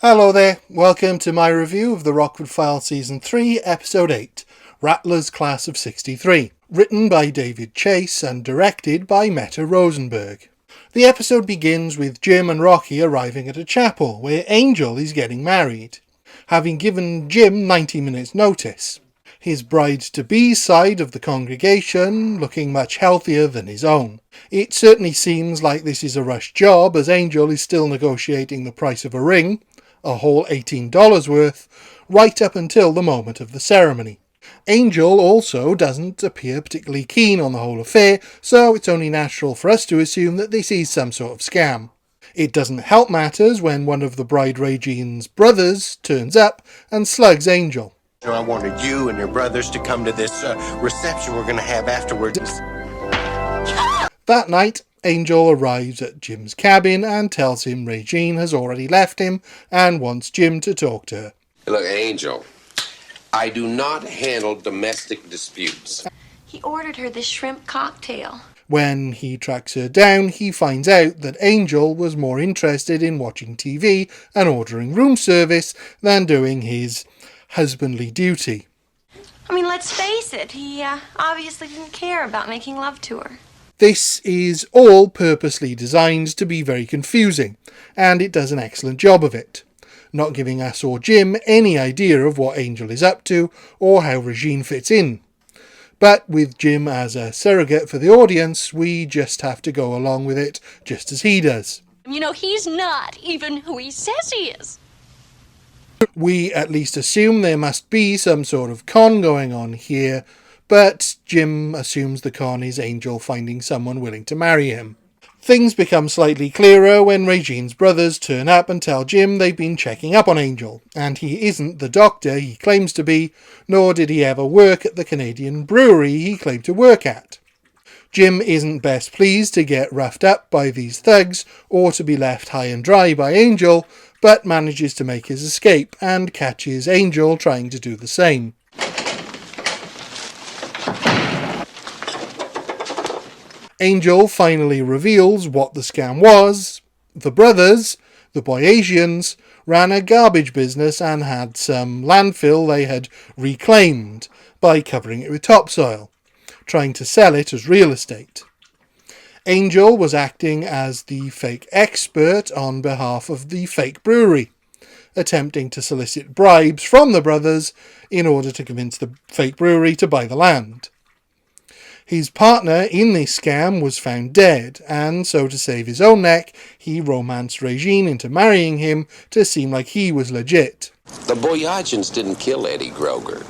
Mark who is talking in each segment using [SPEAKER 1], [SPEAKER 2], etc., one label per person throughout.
[SPEAKER 1] Hello there, welcome to my review of the Rockford Files Season 3, Episode 8, Rattlers Class of 63, written by David Chase and directed by Meta Rosenberg. The episode begins with Jim and Rocky arriving at a chapel where Angel is getting married, having given Jim 90 minutes notice. His bride-to-be's side of the congregation looking much healthier than his own. It certainly seems like this is a rush job, as Angel is still negotiating the price of a ring, a whole $18 worth, right up until the moment of the ceremony. Angel also doesn't appear particularly keen on the whole affair, so it's only natural for us to assume that this is some sort of scam. It doesn't help matters when one of the bride Regine's brothers turns up and slugs Angel.
[SPEAKER 2] I wanted you and your brothers to come to this reception we're going to have afterwards.
[SPEAKER 1] That night, Angel arrives at Jim's cabin and tells him Regine has already left him and wants Jim to talk to her.
[SPEAKER 3] Look, Angel, I do not handle domestic disputes.
[SPEAKER 4] He ordered her this shrimp cocktail.
[SPEAKER 1] When he tracks her down, he finds out that Angel was more interested in watching TV and ordering room service than doing his husbandly duty.
[SPEAKER 4] I mean, let's face it, he obviously didn't care about making love to her.
[SPEAKER 1] This is all purposely designed to be very confusing, and it does an excellent job of it, not giving us or Jim any idea of what Angel is up to or how Regine fits in. But with Jim as a surrogate for the audience, we just have to go along with it just as he does.
[SPEAKER 5] You know, he's not even who he says he is.
[SPEAKER 1] We at least assume there must be some sort of con going on here, but Jim assumes the con is Angel finding someone willing to marry him. Things become slightly clearer when Regine's brothers turn up and tell Jim they've been checking up on Angel, and he isn't the doctor he claims to be, nor did he ever work at the Canadian brewery he claimed to work at. Jim isn't best pleased to get roughed up by these thugs or to be left high and dry by Angel, but manages to make his escape and catches Angel trying to do the same. Angel finally reveals what the scam was. The brothers, the Boyasians, ran a garbage business and had some landfill they had reclaimed by covering it with topsoil, trying to sell it as real estate. Angel was acting as the fake expert on behalf of the fake brewery, attempting to solicit bribes from the brothers in order to convince the fake brewery to buy the land. His partner in this scam was found dead, and so to save his own neck, he romanced Regine into marrying him to seem like he was legit.
[SPEAKER 3] The Boyasians didn't kill Eddie Groger.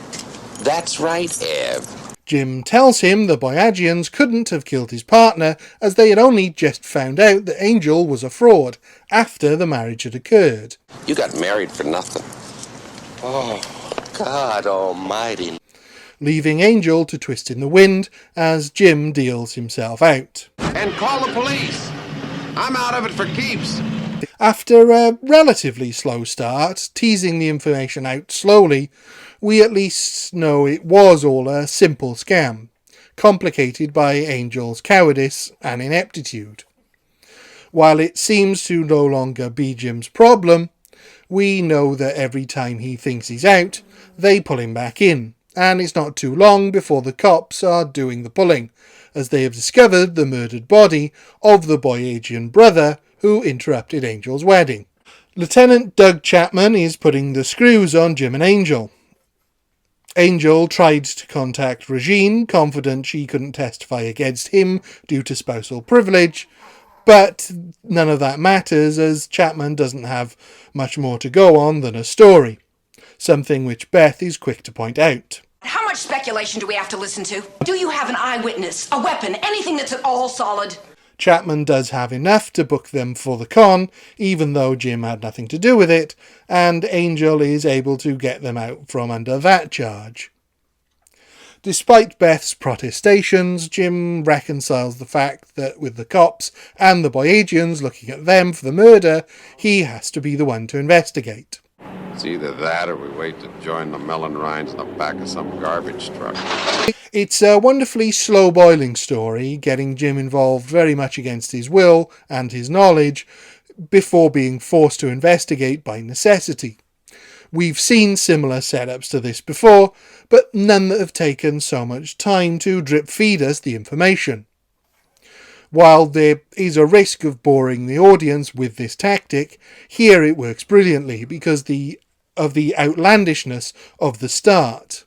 [SPEAKER 3] That's right, Ev.
[SPEAKER 1] Jim tells him the Boyasians couldn't have killed his partner, as they had only just found out that Angel was a fraud after the marriage had occurred.
[SPEAKER 3] You got married for nothing.
[SPEAKER 2] Oh, God almighty.
[SPEAKER 1] Leaving Angel to twist in the wind as Jim deals himself out.
[SPEAKER 6] And call the police. I'm out of it for keeps.
[SPEAKER 1] After a relatively slow start, teasing the information out slowly, we at least know it was all a simple scam, complicated by Angel's cowardice and ineptitude. While it seems to no longer be Jim's problem, we know that every time he thinks he's out, they pull him back in, and it's not too long before the cops are doing the pulling, as they have discovered the murdered body of the Boyasian brother who interrupted Angel's wedding. Lieutenant Doug Chapman is putting the screws on Jim and Angel. Angel tried to contact Regine, confident she couldn't testify against him due to spousal privilege, but none of that matters as Chapman doesn't have much more to go on than a story, something which Beth is quick to point out.
[SPEAKER 7] How much speculation do we have to listen to? Do you have an eyewitness, a weapon, anything that's at all solid?
[SPEAKER 1] Chapman does have enough to book them for the con, even though Jim had nothing to do with it, and Angel is able to get them out from under that charge. Despite Beth's protestations, Jim reconciles the fact that with the cops and the Boyasians looking at them for the murder, he has to be the one to investigate.
[SPEAKER 6] It's either that or we wait to join the melon rinds in the back of some garbage truck.
[SPEAKER 1] It's a wonderfully slow-boiling story, getting Jim involved very much against his will and his knowledge, before being forced to investigate by necessity. We've seen similar setups to this before, but none that have taken so much time to drip feed us the information. While there is a risk of boring the audience with this tactic, here it works brilliantly because of the outlandishness of the start,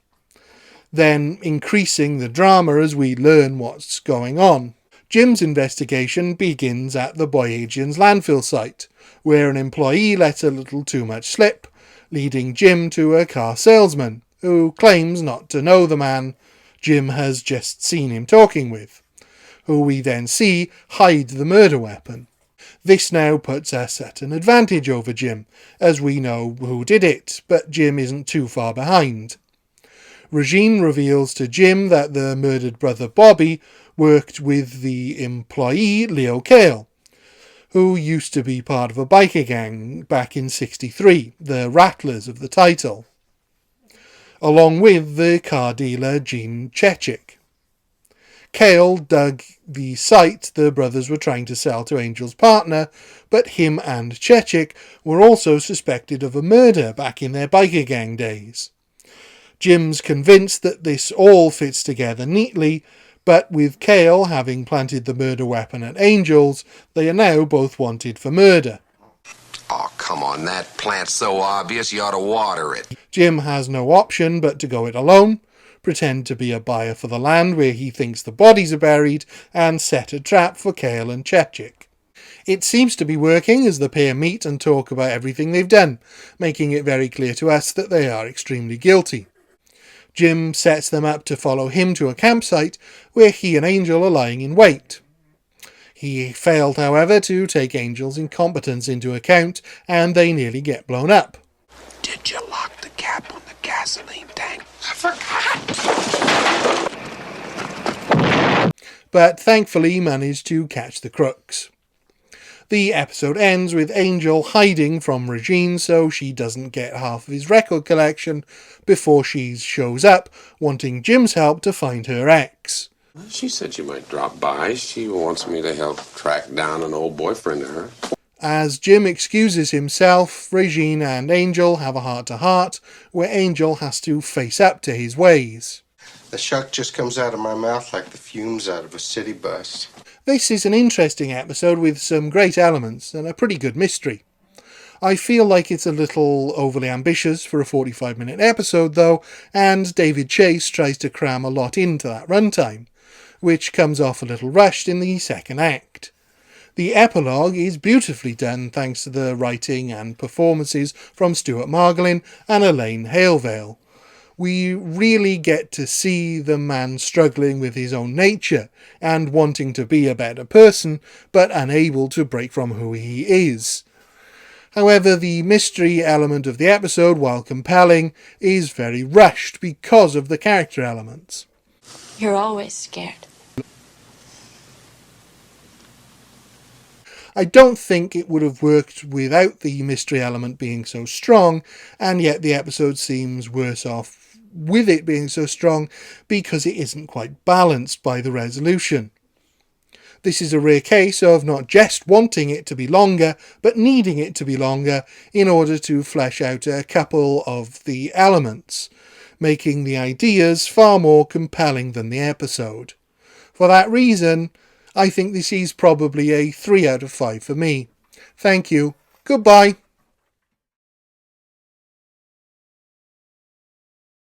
[SPEAKER 1] then increasing the drama as we learn what's going on. Jim's investigation begins at the Boyagian's landfill site, where an employee lets a little too much slip, leading Jim to a car salesman, who claims not to know the man Jim has just seen him talking with, who we then see hide the murder weapon. This now puts us at an advantage over Jim, as we know who did it, but Jim isn't too far behind. Regine reveals to Jim that the murdered brother Bobby worked with the employee Leo Cale, who used to be part of a biker gang back in '63, the Rattlers of the title, along with the car dealer Gene Chechik. Cale dug the site the brothers were trying to sell to Angel's partner, but him and Chechik were also suspected of a murder back in their biker gang days. Jim's convinced that this all fits together neatly, but with Cale having planted the murder weapon at Angel's, they are now both wanted for murder.
[SPEAKER 3] Oh, come on, that plant's so obvious you ought to water it.
[SPEAKER 1] Jim has no option but to go it alone, pretend to be a buyer for the land where he thinks the bodies are buried, and set a trap for Cale and Chechik. It seems to be working as the pair meet and talk about everything they've done, making it very clear to us that they are extremely guilty. Jim sets them up to follow him to a campsite where he and Angel are lying in wait. He failed, however, to take Angel's incompetence into account, and they nearly get blown up.
[SPEAKER 3] Did you lock the cap on the gasoline tank? I forgot.
[SPEAKER 1] But thankfully managed to catch the crooks. The episode ends with Angel hiding from Regine so she doesn't get half of his record collection before she shows up, wanting Jim's help to find her ex.
[SPEAKER 6] She said she might drop by. She wants me to help track down an old boyfriend of hers.
[SPEAKER 1] As Jim excuses himself, Regine and Angel have a heart-to-heart, where Angel has to face up to his ways.
[SPEAKER 2] The shuck just comes out of my mouth like the fumes out of a city bus.
[SPEAKER 1] This is an interesting episode with some great elements and a pretty good mystery. I feel like it's a little overly ambitious for a 45-minute episode though, and David Chase tries to cram a lot into that runtime, which comes off a little rushed in the second act. The epilogue is beautifully done thanks to the writing and performances from Stuart Margolin and Elaine Halevale. We really get to see the man struggling with his own nature and wanting to be a better person, but unable to break from who he is. However, the mystery element of the episode, while compelling, is very rushed because of the character elements.
[SPEAKER 5] You're always scared.
[SPEAKER 1] I don't think it would have worked without the mystery element being so strong, and yet the episode seems worse off with it being so strong because it isn't quite balanced by the resolution. This is a rare case of not just wanting it to be longer, but needing it to be longer in order to flesh out a couple of the elements, making the ideas far more compelling than the episode. For that reason, I think this is probably a 3 out of 5 for me. Thank you. Goodbye.